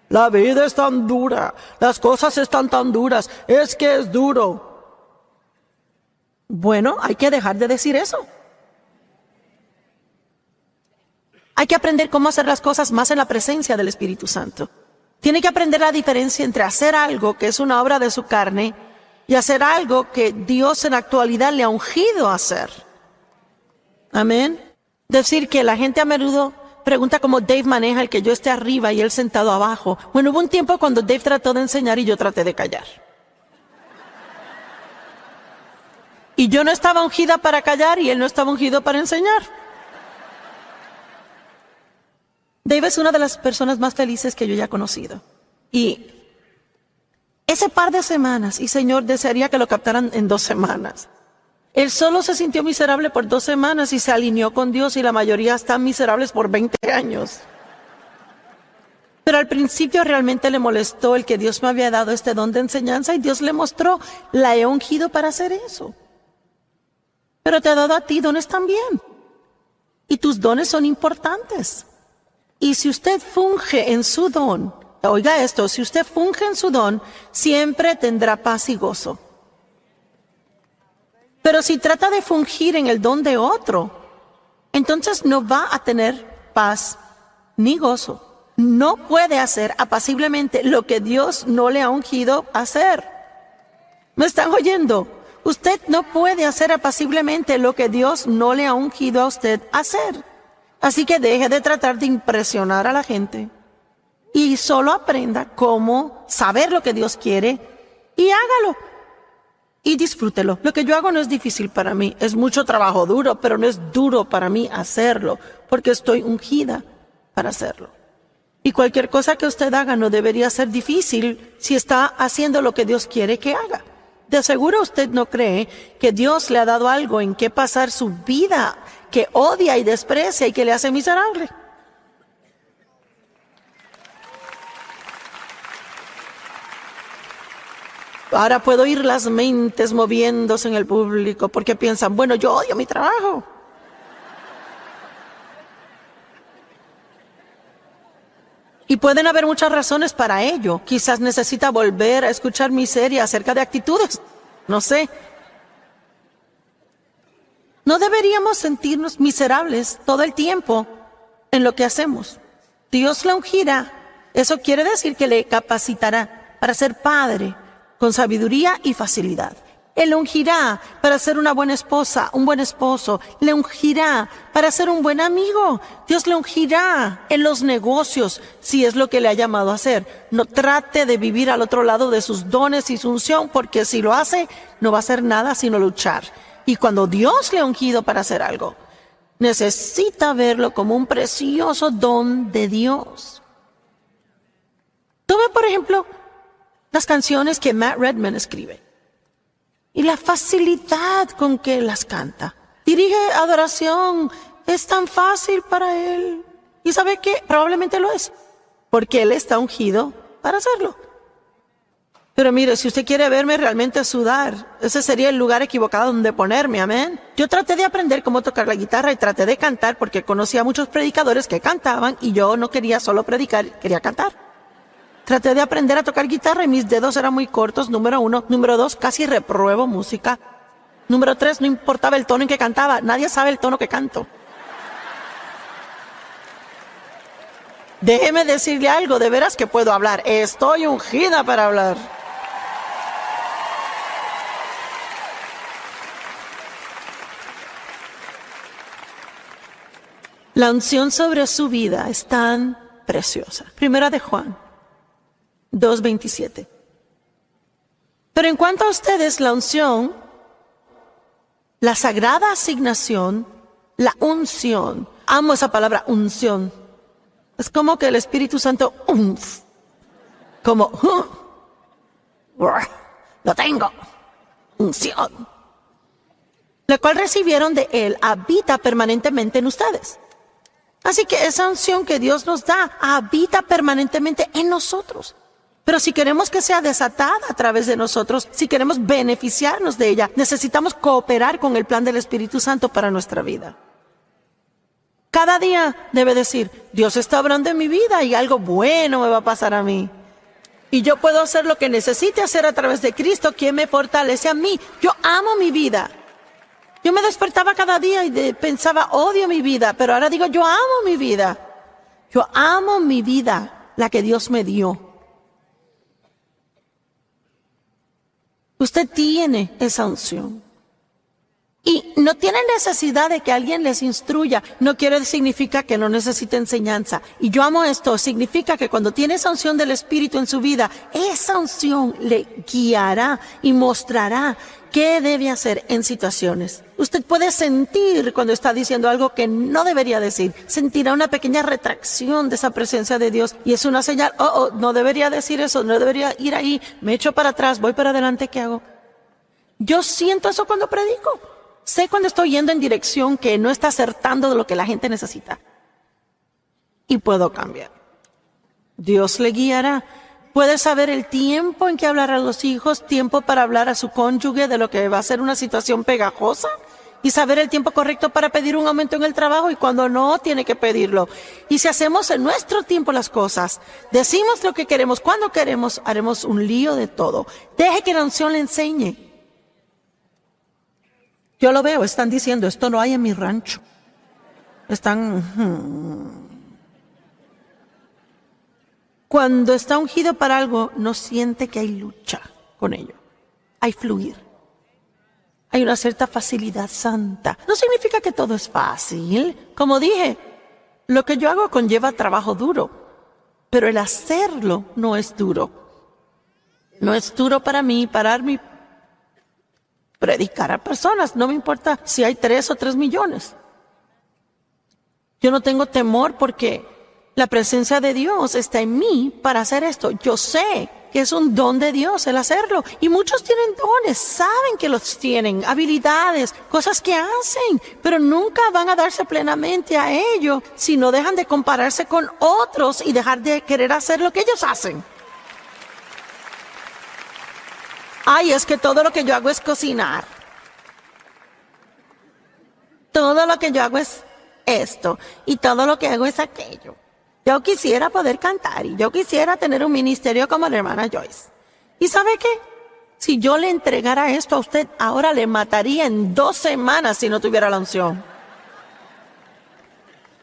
La vida es tan dura, las cosas están tan duras, es que es duro. Bueno, hay que dejar de decir eso. Hay que aprender cómo hacer las cosas más en la presencia del Espíritu Santo. Tiene que aprender la diferencia entre hacer algo que es una obra de su carne y hacer algo que Dios en la actualidad le ha ungido a hacer. Amén. Decir que la gente a menudo pregunta cómo Dave maneja el que yo esté arriba y él sentado abajo. Bueno, hubo un tiempo cuando Dave trató de enseñar y yo traté de callar. Y yo no estaba ungida para callar y él no estaba ungido para enseñar. Dave es una de las personas más felices que yo haya conocido. Y ese par de semanas, y Señor, desearía que lo captaran en 2 semanas. Él solo se sintió miserable por 2 semanas y se alineó con Dios, y la mayoría están miserables por 20 años. Pero al principio realmente le molestó el que Dios me había dado este don de enseñanza y Dios le mostró, la he ungido para hacer eso. Pero te ha dado a ti dones también. Y tus dones son importantes. Y si usted funge en su don, oiga esto, si usted funge en su don, siempre tendrá paz y gozo. Pero si trata de fungir en el don de otro, entonces no va a tener paz ni gozo. No puede hacer apaciblemente lo que Dios no le ha ungido hacer. ¿Me están oyendo? Usted no puede hacer apaciblemente lo que Dios no le ha ungido a usted a hacer. Así que deje de tratar de impresionar a la gente y solo aprenda cómo saber lo que Dios quiere y hágalo. Y disfrútelo. Lo que yo hago no es difícil para mí, es mucho trabajo duro, pero no es duro para mí hacerlo, porque estoy ungida para hacerlo. Y cualquier cosa que usted haga no debería ser difícil si está haciendo lo que Dios quiere que haga. De seguro usted no cree que Dios le ha dado algo en qué pasar su vida, que odia y desprecia y que le hace miserable. Ahora puedo oír las mentes moviéndose en el público porque piensan, bueno, yo odio mi trabajo. Y pueden haber muchas razones para ello. Quizás necesita volver a escuchar mi serie acerca de actitudes. No sé. No deberíamos sentirnos miserables todo el tiempo en lo que hacemos. Dios la ungirá. Eso quiere decir que le capacitará para ser padre con sabiduría y facilidad. Él ungirá para ser una buena esposa, un buen esposo. Le ungirá para ser un buen amigo. Dios le ungirá en los negocios, si es lo que le ha llamado a hacer. No trate de vivir al otro lado de sus dones y su unción, porque si lo hace, no va a hacer nada sino luchar. Y cuando Dios le ha ungido para hacer algo, necesita verlo como un precioso don de Dios. Tome, por ejemplo, las canciones que Matt Redman escribe y la facilidad con que las canta. Dirige adoración, es tan fácil para él. ¿Y sabe qué? Probablemente lo es, porque él está ungido para hacerlo. Pero mire, si usted quiere verme realmente sudar, ese sería el lugar equivocado donde ponerme, amén. Yo traté de aprender cómo tocar la guitarra y traté de cantar porque conocía a muchos predicadores que cantaban y yo no quería solo predicar, quería cantar. Traté de aprender a tocar guitarra y mis dedos eran muy cortos, número 1. Número 2, casi repruebo música. Número 3, no importaba el tono en que cantaba. Nadie sabe el tono que canto. Déjeme decirle algo, de veras que puedo hablar. Estoy ungida para hablar. La unción sobre su vida es tan preciosa. Primera de Juan 2:27. Pero en cuanto a ustedes, la unción, la sagrada asignación, la unción. Amo esa palabra, unción. Es como que el Espíritu Santo, como, lo tengo, unción. La cual recibieron de Él, habita permanentemente en ustedes. Así que esa unción que Dios nos da, habita permanentemente en nosotros. Pero si queremos que sea desatada a través de nosotros, si queremos beneficiarnos de ella, necesitamos cooperar con el plan del Espíritu Santo para nuestra vida. Cada día debe decir, Dios está obrando en mi vida y algo bueno me va a pasar a mí. Y yo puedo hacer lo que necesite hacer a través de Cristo, quien me fortalece a mí. Yo amo mi vida. Yo me despertaba cada día y pensaba, odio mi vida, pero ahora digo, yo amo mi vida. Yo amo mi vida, la que Dios me dio. Usted tiene esa unción. Y no tiene necesidad de que alguien les instruya. No significa que no necesite enseñanza. Y yo amo esto. Significa que cuando tiene esa unción del Espíritu en su vida, esa unción le guiará y mostrará qué debe hacer en situaciones. Usted puede sentir cuando está diciendo algo que no debería decir. Sentirá una pequeña retracción de esa presencia de Dios. Y es una señal, no debería decir eso, no debería ir ahí. Me echo para atrás, voy para adelante, ¿qué hago? Yo siento eso cuando predico. Sé cuando estoy yendo en dirección que no está acertando de lo que la gente necesita. Y puedo cambiar. Dios le guiará. Puede saber el tiempo en que hablar a los hijos, tiempo para hablar a su cónyuge de lo que va a ser una situación pegajosa. Y saber el tiempo correcto para pedir un aumento en el trabajo y cuando no, tiene que pedirlo. Y si hacemos en nuestro tiempo las cosas, decimos lo que queremos, cuando queremos, haremos un lío de todo. Deje que la unción le enseñe. Yo lo veo, están diciendo, esto no hay en mi rancho. Cuando está ungido para algo, no siente que hay lucha con ello. Hay fluir. Hay una cierta facilidad santa. No significa que todo es fácil. Como dije, lo que yo hago conlleva trabajo duro, pero el hacerlo no es duro. No es duro para mí pararme, predicar a personas. No me importa si hay 3 o 3 millones. Yo no tengo temor porque la presencia de Dios está en mí para hacer esto. Yo sé que es un don de Dios el hacerlo. Y muchos tienen dones, saben que los tienen, habilidades, cosas que hacen, pero nunca van a darse plenamente a ello si no dejan de compararse con otros y dejar de querer hacer lo que ellos hacen. Ay, es que todo lo que yo hago es cocinar. Todo lo que yo hago es esto y todo lo que hago es aquello. Yo quisiera poder cantar y yo quisiera tener un ministerio como la hermana Joyce. ¿Y sabe qué? Si yo le entregara esto a usted, ahora le mataría en 2 semanas si no tuviera la unción.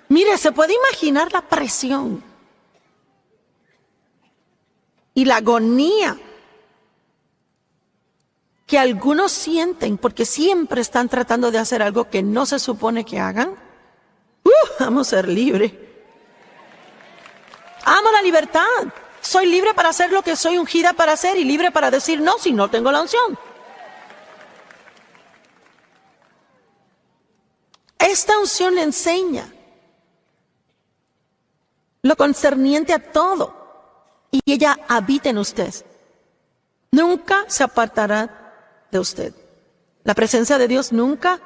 Mire, se puede imaginar la presión y la agonía que algunos sienten porque siempre están tratando de hacer algo que no se supone que hagan. Vamos a ser libres. Amo la libertad. Soy libre para hacer lo que soy ungida para hacer y libre para decir no si no tengo la unción. Esta unción le enseña lo concerniente a todo y ella habita en usted. Nunca se apartará de usted. La presencia de Dios nunca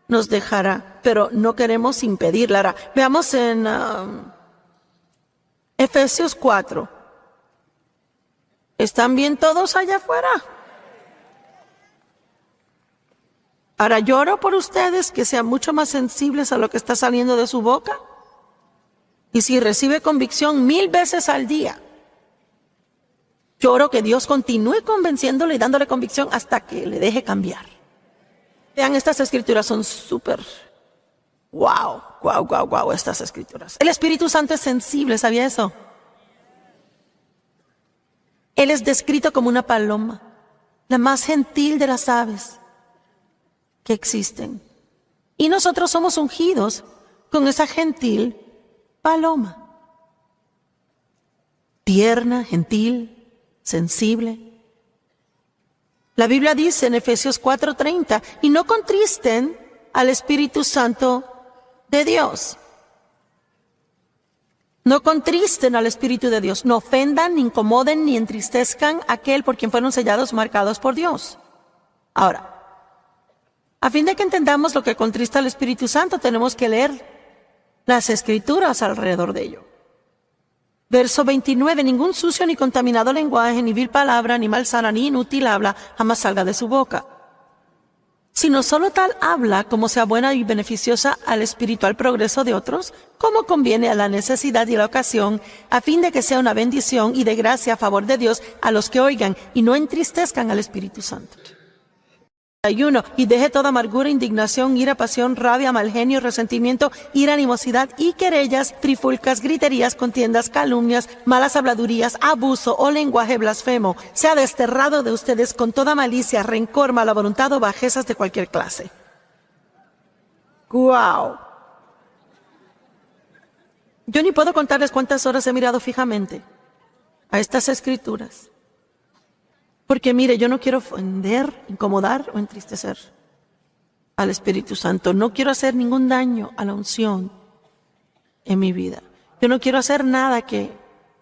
nos dejará, pero no queremos impedirla. Ahora, veamos en Efesios 4. ¿Están bien todos allá afuera? Ahora, lloro por ustedes que sean mucho más sensibles a lo que está saliendo de su boca. Y si recibe convicción 1000 veces al día, lloro que Dios continúe convenciéndole y dándole convicción hasta que le deje cambiar. Vean, estas escrituras son súper wow, estas escrituras. El Espíritu Santo es sensible, ¿sabía eso? Él es descrito como una paloma, la más gentil de las aves que existen. Y nosotros somos ungidos con esa gentil paloma. Tierna, gentil, sensible. La Biblia dice en Efesios 4:30, y no contristen al Espíritu Santo de Dios. No contristen al Espíritu de Dios. No ofendan, ni incomoden, ni entristezcan a aquel por quien fueron sellados, marcados por Dios. Ahora, a fin de que entendamos lo que contrista al Espíritu Santo, tenemos que leer las Escrituras alrededor de ello. Verso 29, ningún sucio ni contaminado lenguaje, ni vil palabra, ni malsana, ni inútil habla, jamás salga de su boca. Sino solo tal habla como sea buena y beneficiosa al espiritual progreso de otros, como conviene a la necesidad y la ocasión, a fin de que sea una bendición y de gracia a favor de Dios a los que oigan, y no entristezcan al Espíritu Santo. Y deje toda amargura, indignación, ira, pasión, rabia, mal genio, resentimiento, ira, animosidad y querellas, trifulcas, griterías, contiendas, calumnias, malas habladurías, abuso o lenguaje blasfemo. Sea desterrado de ustedes con toda malicia, rencor, mala voluntad o bajezas de cualquier clase. ¡Guau! Yo ni puedo contarles cuántas horas he mirado fijamente a estas escrituras. Porque mire, yo no quiero ofender, incomodar o entristecer al Espíritu Santo. No quiero hacer ningún daño a la unción en mi vida. Yo no quiero hacer nada que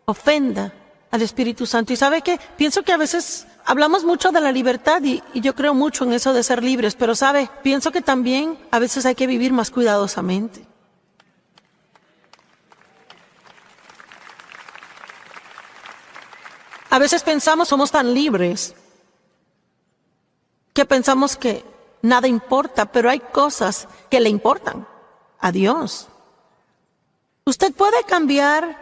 ofenda al Espíritu Santo. ¿Y sabe qué? Pienso que a veces hablamos mucho de la libertad y yo creo mucho en eso de ser libres. Pero sabe, pienso que también a veces hay que vivir más cuidadosamente. A veces pensamos somos tan libres que pensamos que nada importa, pero hay cosas que le importan a Dios. Usted puede cambiar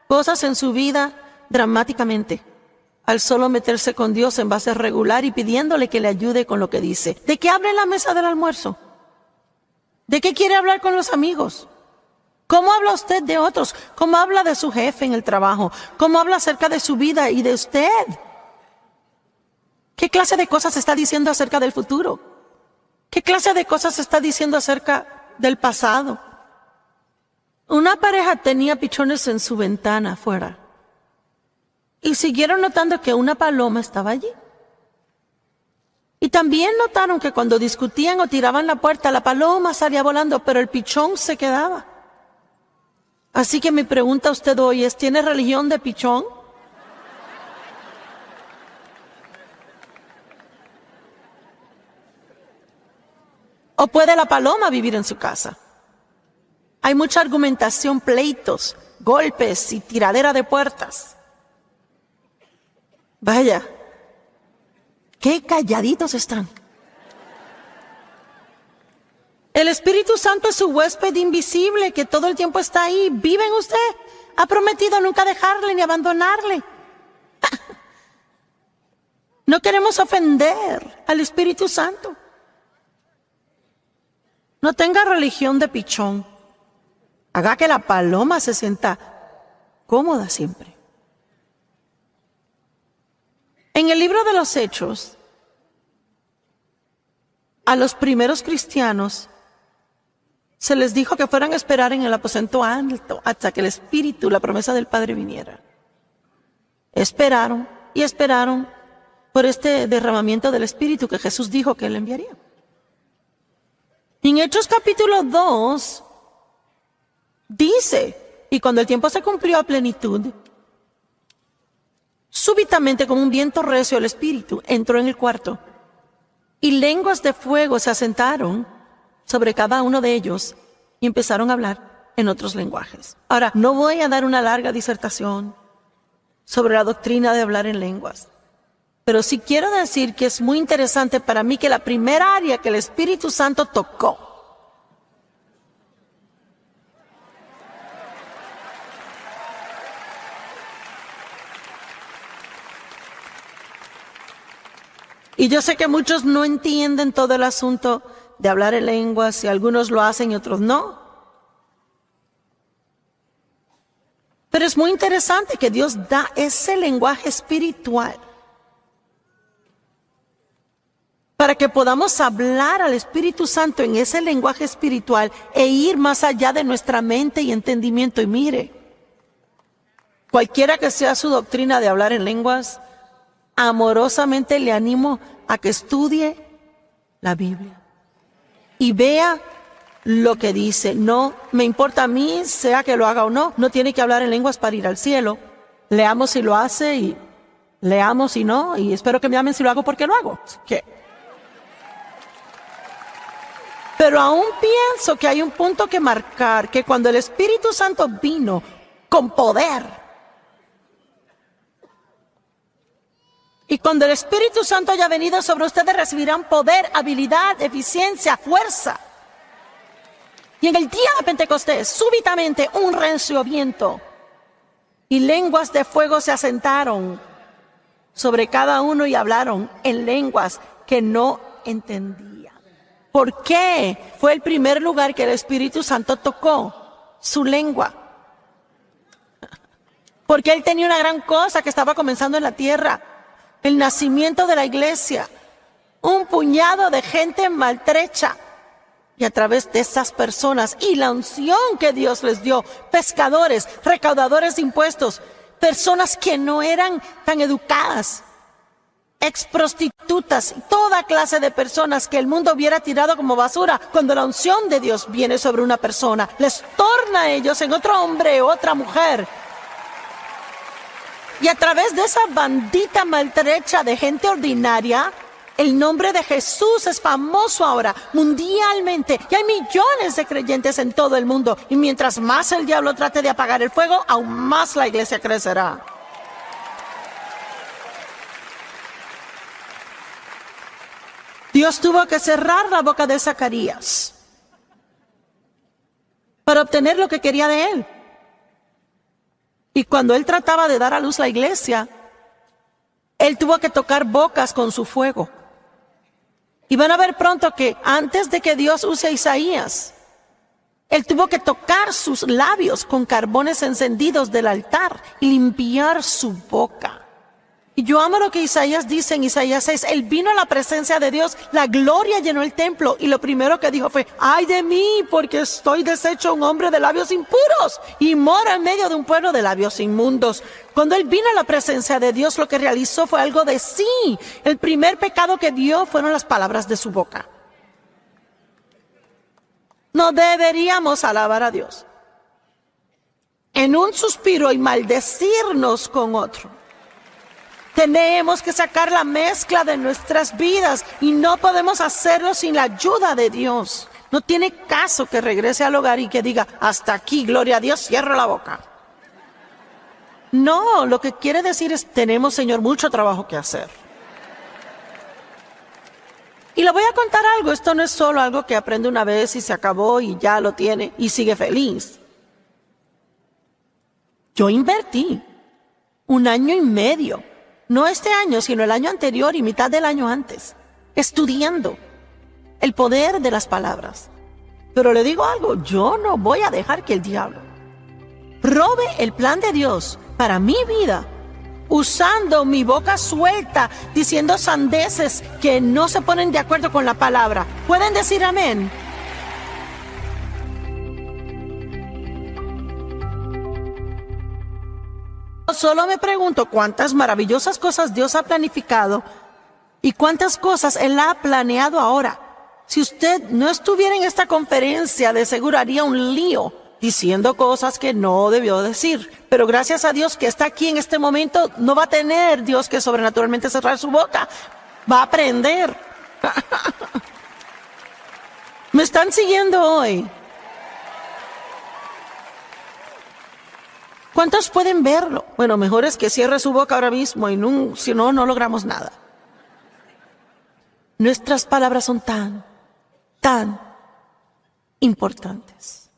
cosas en su vida dramáticamente al solo meterse con Dios en base regular y pidiéndole que le ayude con lo que dice. ¿De qué habla en la mesa del almuerzo? ¿De qué quiere hablar con los amigos? ¿Cómo habla usted de otros? ¿Cómo habla de su jefe en el trabajo? ¿Cómo habla acerca de su vida y de usted? ¿Qué clase de cosas está diciendo acerca del futuro? ¿Qué clase de cosas está diciendo acerca del pasado? Una pareja tenía pichones en su ventana afuera y siguieron notando que una paloma estaba allí. Y también notaron que cuando discutían o tiraban la puerta, la paloma salía volando, pero el pichón se quedaba. Así que mi pregunta a usted hoy es, ¿tiene religión de pichón? ¿O puede la paloma vivir en su casa? Hay mucha argumentación, pleitos, golpes y tiradera de puertas. Vaya, qué calladitos están. El Espíritu Santo es su huésped invisible que todo el tiempo está ahí. ¿Vive en usted? Ha prometido nunca dejarle ni abandonarle. No queremos ofender al Espíritu Santo. No tenga religión de pichón. Haga que la paloma se sienta cómoda siempre. En el libro de los Hechos, a los primeros cristianos se les dijo que fueran a esperar en el aposento alto hasta que el Espíritu, la promesa del Padre, viniera. Esperaron y esperaron por este derramamiento del Espíritu que Jesús dijo que Él enviaría. En Hechos capítulo 2 dice, y cuando el tiempo se cumplió a plenitud, súbitamente como un viento recio el Espíritu entró en el cuarto y lenguas de fuego se asentaron sobre cada uno de ellos y empezaron a hablar en otros lenguajes. Ahora, no voy a dar una larga disertación sobre la doctrina de hablar en lenguas, pero sí quiero decir que es muy interesante para mí que la primera área que el Espíritu Santo tocó y yo sé que muchos no entienden todo el asunto de hablar en lenguas y algunos lo hacen y otros no. Pero es muy interesante que Dios da ese lenguaje espiritual para que podamos hablar al Espíritu Santo en ese lenguaje espiritual e ir más allá de nuestra mente y entendimiento. Y mire, cualquiera que sea su doctrina de hablar en lenguas, amorosamente le animo a que estudie la Biblia y vea lo que dice. No me importa a mí, sea que lo haga o no, no tiene que hablar en lenguas para ir al cielo. Leamos si lo hace y leamos si no, y espero que me amen si lo hago porque lo hago. ¿Qué? Pero aún pienso que hay un punto que marcar, que cuando el Espíritu Santo vino con poder, y cuando el Espíritu Santo haya venido sobre ustedes, recibirán poder, habilidad, eficiencia, fuerza. Y en el día de Pentecostés, súbitamente un recio viento y lenguas de fuego se asentaron sobre cada uno y hablaron en lenguas que no entendían. ¿Por qué? Fue el primer lugar que el Espíritu Santo tocó, su lengua. Porque Él tenía una gran cosa que estaba comenzando en la tierra. El nacimiento de la iglesia, un puñado de gente maltrecha, y a través de esas personas y la unción que Dios les dio, pescadores, recaudadores de impuestos, personas que no eran tan educadas, exprostitutas, toda clase de personas que el mundo hubiera tirado como basura. Cuando la unción de Dios viene sobre una persona, les torna a ellos en otro hombre o otra mujer. Y a través de esa bandita maltrecha de gente ordinaria, el nombre de Jesús es famoso ahora, mundialmente. Y hay millones de creyentes en todo el mundo. Y mientras más el diablo trate de apagar el fuego, aún más la iglesia crecerá. Dios tuvo que cerrar la boca de Zacarías para obtener lo que quería de él. Y cuando él trataba de dar a luz la iglesia, él tuvo que tocar bocas con su fuego. Y van a ver pronto que antes de que Dios use a Isaías, él tuvo que tocar sus labios con carbones encendidos del altar y limpiar su boca. Y yo amo lo que Isaías dice en Isaías 6. Él vino a la presencia de Dios, la gloria llenó el templo y lo primero que dijo fue: ¡ay de mí, porque estoy deshecho un hombre de labios impuros y moro en medio de un pueblo de labios inmundos! Cuando él vino a la presencia de Dios, lo que realizó fue algo de sí. El primer pecado que dio fueron las palabras de su boca. No deberíamos alabar a Dios en un suspiro y maldecirnos con otro. Tenemos que sacar la mezcla de nuestras vidas y no podemos hacerlo sin la ayuda de Dios. No tiene caso que regrese al hogar y que diga: hasta aquí, gloria a Dios, cierro la boca. No, lo que quiere decir es: tenemos, Señor, mucho trabajo que hacer. Y le voy a contar algo, esto no es solo algo que aprende una vez y se acabó y ya lo tiene y sigue feliz. Yo invertí 1 año y medio. No este año, sino el año anterior y mitad del año antes, estudiando el poder de las palabras. Pero le digo algo, yo no voy a dejar que el diablo robe el plan de Dios para mi vida, usando mi boca suelta, diciendo sandeces que no se ponen de acuerdo con la palabra. ¿Pueden decir amén? Solo me pregunto cuántas maravillosas cosas Dios ha planificado y cuántas cosas Él ha planeado ahora. Si usted no estuviera en esta conferencia, de seguro haría un lío diciendo cosas que no debió decir. Pero gracias a Dios que está aquí en este momento, no va a tener Dios que sobrenaturalmente cerrar su boca. Va a aprender. ¿Me están siguiendo hoy? ¿Cuántos pueden verlo? Bueno, mejor es que cierre su boca ahora mismo y si no, no logramos nada. Nuestras palabras son tan importantes.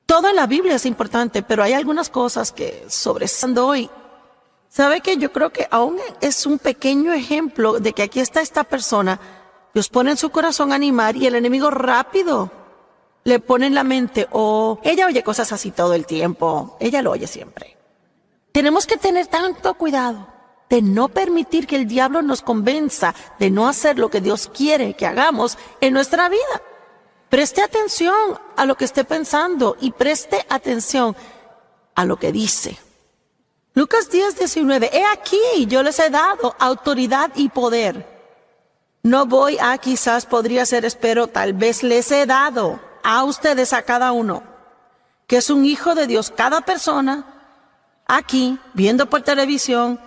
Todo en la Biblia es importante, pero hay algunas cosas que sobresalen hoy. ¿Sabe qué? Yo creo que aún es un pequeño ejemplo de que aquí está esta persona. Dios pone en su corazón animar y el enemigo rápido le pone en la mente: oh, ella oye cosas así todo el tiempo, ella lo oye siempre. Tenemos que tener tanto cuidado de no permitir que el diablo nos convenza de no hacer lo que Dios quiere que hagamos en nuestra vida. Preste atención a lo que esté pensando y preste atención a lo que dice. Lucas 10:19, he aquí, yo les he dado autoridad y poder. No voy a quizás, podría ser, espero, tal vez les he dado a ustedes, a cada uno, que es un hijo de Dios. Cada persona aquí, viendo por televisión,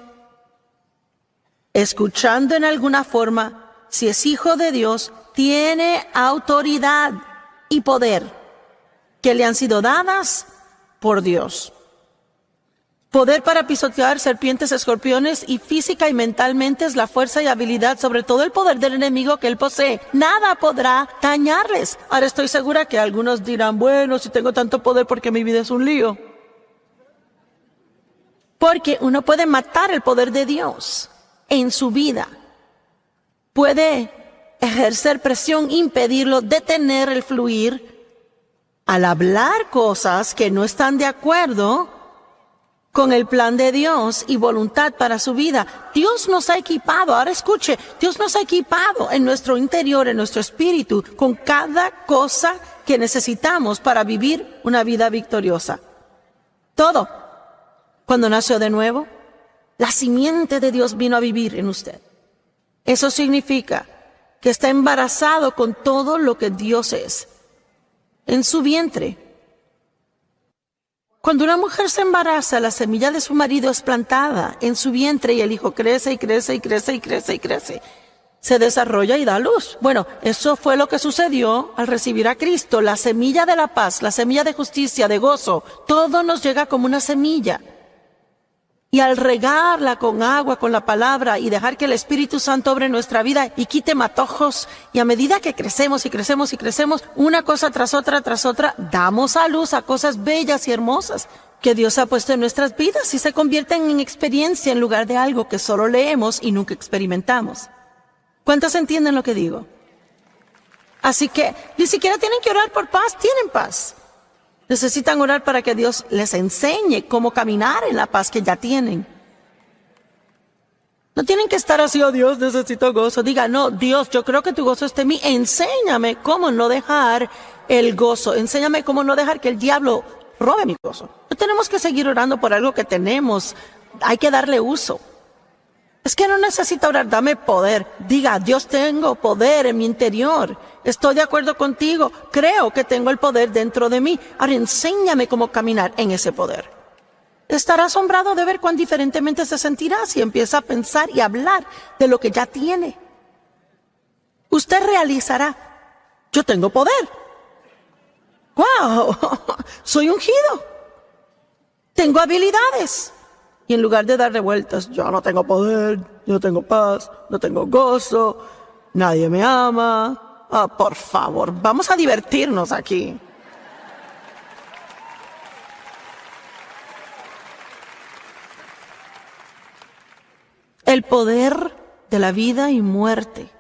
escuchando en alguna forma, si es hijo de Dios, tiene autoridad y poder que le han sido dadas por Dios. Poder para pisotear serpientes, escorpiones, y física y mentalmente es la fuerza y habilidad, sobre todo el poder del enemigo que él posee. Nada podrá dañarles. Ahora estoy segura que algunos dirán: bueno, si tengo tanto poder, ¿por qué mi vida es un lío? Porque uno puede matar el poder de Dios en su vida. Puede ejercer presión, impedirlo, detener el fluir, al hablar cosas que no están de acuerdo con el plan de Dios y voluntad para su vida. Dios nos ha equipado, ahora escuche, Dios nos ha equipado en nuestro interior, en nuestro espíritu, con cada cosa que necesitamos para vivir una vida victoriosa. Todo. Cuando nació de nuevo, la simiente de Dios vino a vivir en usted. Eso significa que está embarazado con todo lo que Dios es. En su vientre. Cuando una mujer se embaraza, la semilla de su marido es plantada en su vientre y el hijo crece y crece y crece y crece y crece. Se desarrolla y da luz. Bueno, eso fue lo que sucedió al recibir a Cristo. La semilla de la paz, la semilla de justicia, de gozo, todo nos llega como una semilla. Y al regarla con agua, con la palabra y dejar que el Espíritu Santo obre en nuestra vida y quite matojos, y a medida que crecemos y crecemos y crecemos, una cosa tras otra, damos a luz a cosas bellas y hermosas que Dios ha puesto en nuestras vidas y se convierten en experiencia en lugar de algo que solo leemos y nunca experimentamos. ¿Cuántos entienden lo que digo? Así que ni siquiera tienen que orar por paz, tienen paz. Necesitan orar para que Dios les enseñe cómo caminar en la paz que ya tienen. No tienen que estar así, oh Dios, necesito gozo. Diga, no, Dios, yo creo que tu gozo esté en mí. Enséñame cómo no dejar el gozo. Enséñame cómo no dejar que el diablo robe mi gozo. No tenemos que seguir orando por algo que tenemos. Hay que darle uso. Es que no necesito orar, dame poder. Diga, Dios, tengo poder en mi interior. Estoy de acuerdo contigo. Creo que tengo el poder dentro de mí. Ahora enséñame cómo caminar en ese poder. Estará asombrado de ver cuán diferentemente se sentirá si empieza a pensar y hablar de lo que ya tiene. Usted realizará, yo tengo poder. ¡Wow! Soy ungido. Tengo habilidades. Y en lugar de darle vueltas, yo no tengo poder, yo tengo paz, no tengo gozo, nadie me ama. Ah, por favor, vamos a divertirnos aquí. El poder de la vida y muerte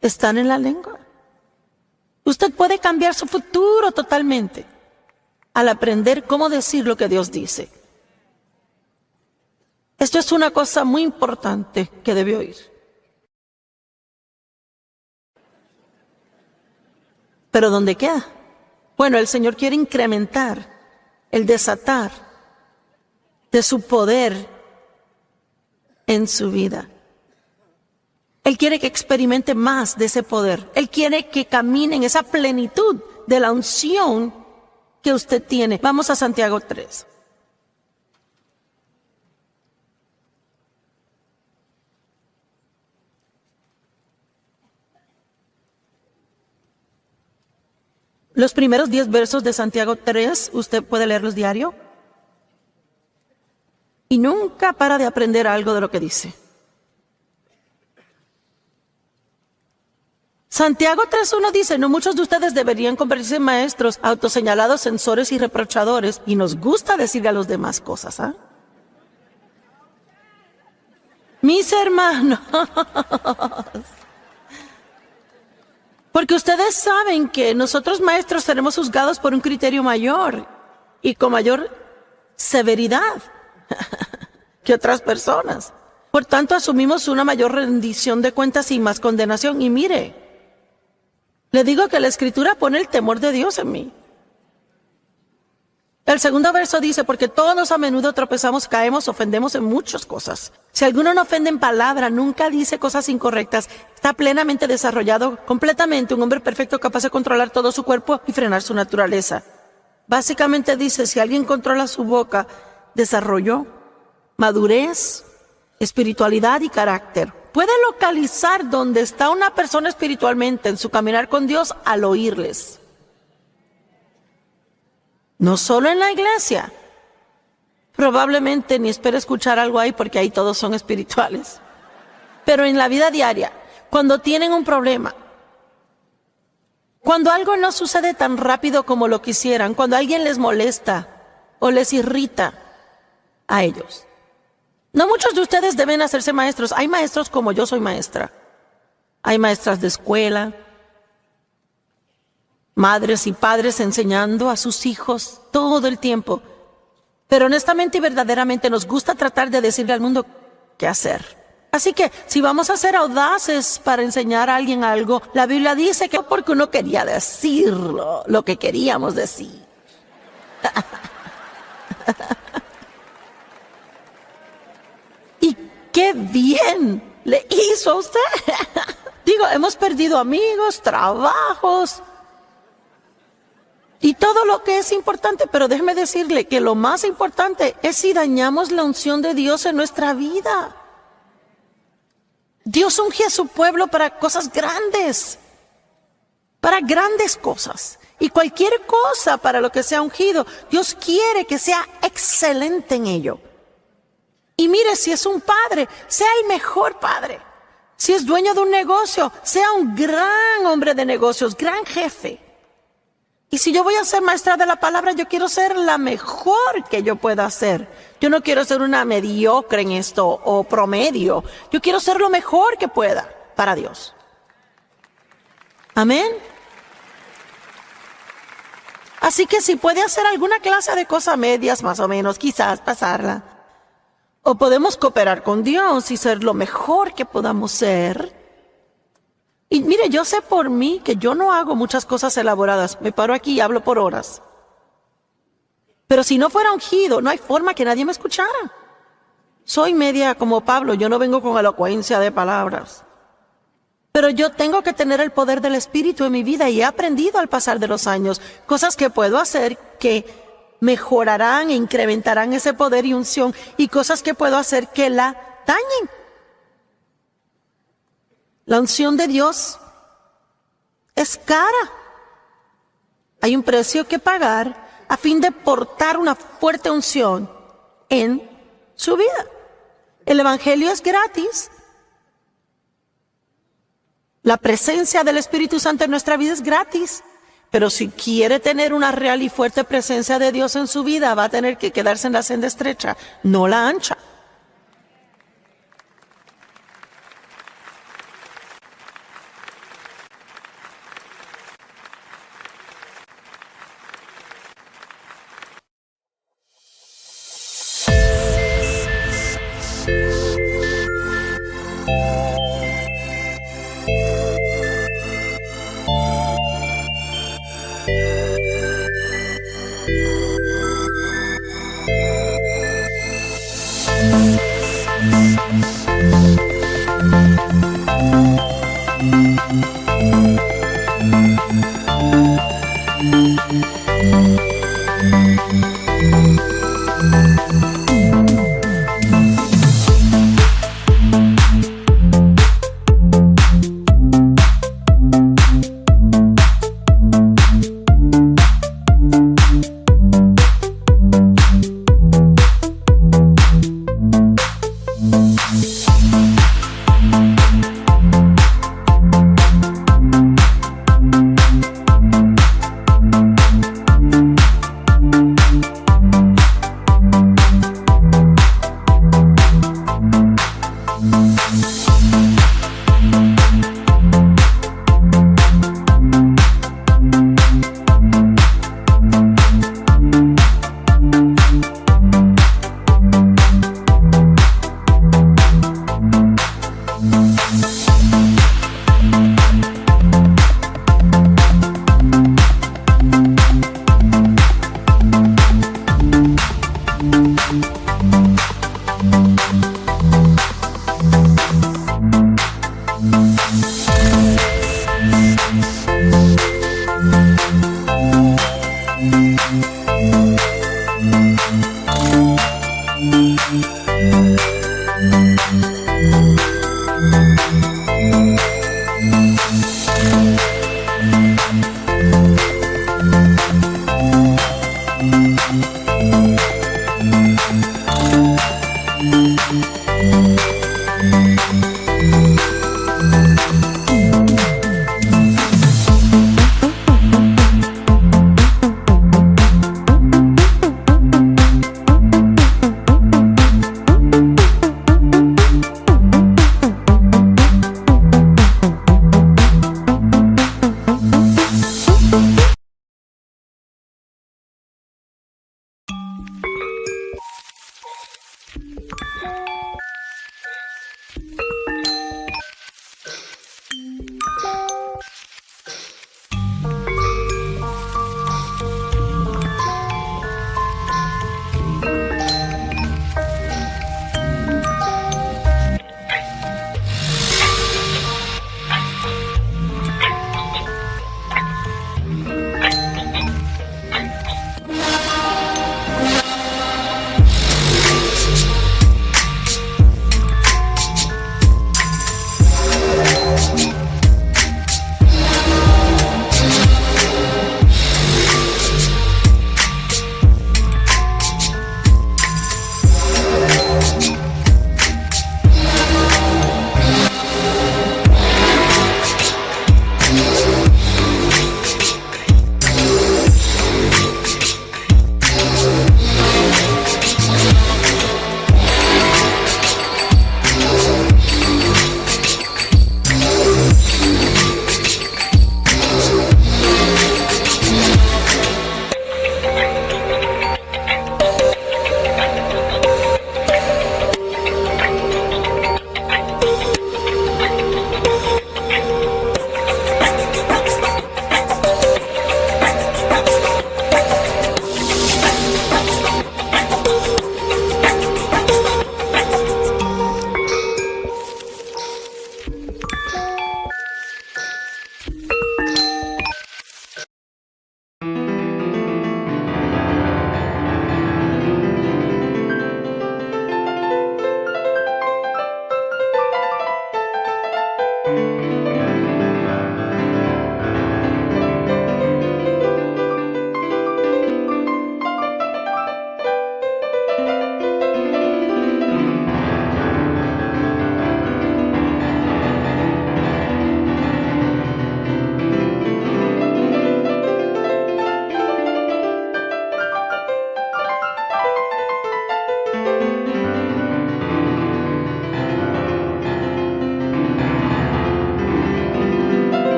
están en la lengua. Usted puede cambiar su futuro totalmente al aprender cómo decir lo que Dios dice. Esto es una cosa muy importante que debe oír. ¿Pero dónde queda? Bueno, el Señor quiere incrementar el desatar de su poder en su vida. Él quiere que experimente más de ese poder. Él quiere que camine en esa plenitud de la unción que usted tiene. Vamos a Santiago 3. Los primeros 10 versos de Santiago 3, usted puede leerlos diario. Y nunca para de aprender algo de lo que dice. Santiago 3.1 dice, no muchos de ustedes deberían convertirse en maestros, autoseñalados, censores y reprochadores. Y nos gusta decirle a los demás cosas, ¿ah? Mis hermanos. Porque ustedes saben que nosotros maestros seremos juzgados por un criterio mayor y con mayor severidad que otras personas. Por tanto, asumimos una mayor rendición de cuentas y más condenación. Y mire, le digo que la Escritura pone el temor de Dios en mí. El segundo verso dice, porque todos a menudo tropezamos, caemos, ofendemos en muchas cosas. Si alguno no ofende en palabra, nunca dice cosas incorrectas, está plenamente desarrollado, completamente un hombre perfecto capaz de controlar todo su cuerpo y frenar su naturaleza. Básicamente dice, si alguien controla su boca, desarrolló madurez, espiritualidad y carácter. Puede localizar dónde está una persona espiritualmente en su caminar con Dios al oírles. No solo en la iglesia. Probablemente ni espere escuchar algo ahí porque ahí todos son espirituales. Pero en la vida diaria, cuando tienen un problema, cuando algo no sucede tan rápido como lo quisieran, cuando alguien les molesta o les irrita a ellos. No muchos de ustedes deben hacerse maestros. Hay maestros como yo soy maestra. Hay maestras de escuela, madres y padres enseñando a sus hijos todo el tiempo. Pero honestamente y verdaderamente nos gusta tratar de decirle al mundo qué hacer. Así que si vamos a ser audaces para enseñar a alguien algo, la Biblia dice que porque uno quería decirlo, lo que queríamos decir. Y qué bien le hizo a usted. Digo, hemos perdido amigos, trabajos y todo lo que es importante, pero déjeme decirle que lo más importante es si dañamos la unción de Dios en nuestra vida. Dios unge a su pueblo para cosas grandes, para grandes cosas. Y cualquier cosa para lo que sea ungido, Dios quiere que sea excelente en ello. Y mire, si es un padre, sea el mejor padre. Si es dueño de un negocio, sea un gran hombre de negocios, gran jefe. Y si yo voy a ser maestra de la palabra, yo quiero ser la mejor que yo pueda ser. Yo no quiero ser una mediocre en esto o promedio. Yo quiero ser lo mejor que pueda para Dios. Amén. Así que si puede hacer alguna clase de cosas medias, más o menos, quizás pasarla. O podemos cooperar con Dios y ser lo mejor que podamos ser. Y mire, yo sé por mí que yo no hago muchas cosas elaboradas. Me paro aquí y hablo por horas. Pero si no fuera ungido, no hay forma que nadie me escuchara. Soy media como Pablo, yo no vengo con elocuencia de palabras. Pero yo tengo que tener el poder del Espíritu en mi vida y he aprendido al pasar de los años cosas que puedo hacer que mejorarán e incrementarán ese poder y unción, y cosas que puedo hacer que la dañen. La unción de Dios es cara. Hay un precio que pagar a fin de portar una fuerte unción en su vida. El Evangelio es gratis. La presencia del Espíritu Santo en nuestra vida es gratis. Pero si quiere tener una real y fuerte presencia de Dios en su vida, va a tener que quedarse en la senda estrecha, no la ancha.